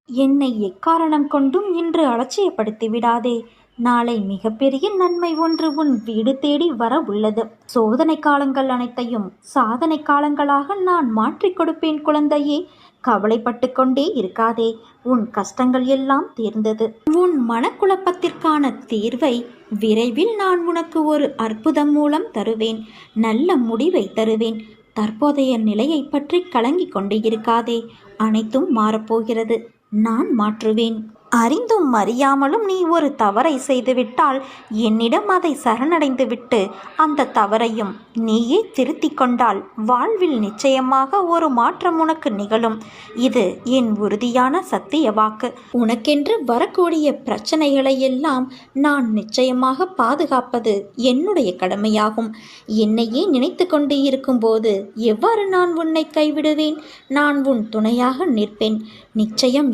என்னை எக்காரணம் கொண்டும் இன்று அலட்சியப்படுத்தி விடாதே. நாளை மிகப்பெரிய நன்மை ஒன்று உன் வீடு தேடி வர உள்ளது. சோதனை காலங்கள் அனைத்தையும் சாதனை காலங்களாக நான் மாற்றிக் கொடுப்பேன் குழந்தையே. கவலைப்பட்டு கொண்டே இருக்காதே. உன் கஷ்டங்கள் எல்லாம் தீர்ந்தது. உன் மனக்குழப்பத்திற்கான தீர்வை விரைவில் நான் உனக்கு ஒரு அற்புதம் மூலம் தருவேன். நல்ல முடிவை தருவேன். தற்போதைய நிலையை பற்றி கலங்கிக் கொண்டே இருக்காதே. அனைத்தும் மாறப்போகிறது. நான் மாற்றுவேன். அறிந்தும் அறியாமலும் நீ ஒரு தவறை செய்துவிட்டால் என்னிடம் அதை சரணடைந்து விட்டு அந்த தவறையும் நீயே திருத்திக் கொண்டால் வாழ்வில் நிச்சயமாக ஒரு மாற்றம் உனக்கு நிகழும். இது என் உறுதியான சத்திய வாக்கு. உனக்கென்று வரக்கூடிய பிரச்சனைகளை எல்லாம் நான் நிச்சயமாக பாதுகாப்பது என்னுடைய கடமையாகும். என்னையே நினைத்து கொண்டு இருக்கும்போது எவ்வாறு நான் உன்னை கைவிடுவேன்? நான் உன் துணையாக நிற்பேன். நிச்சயம்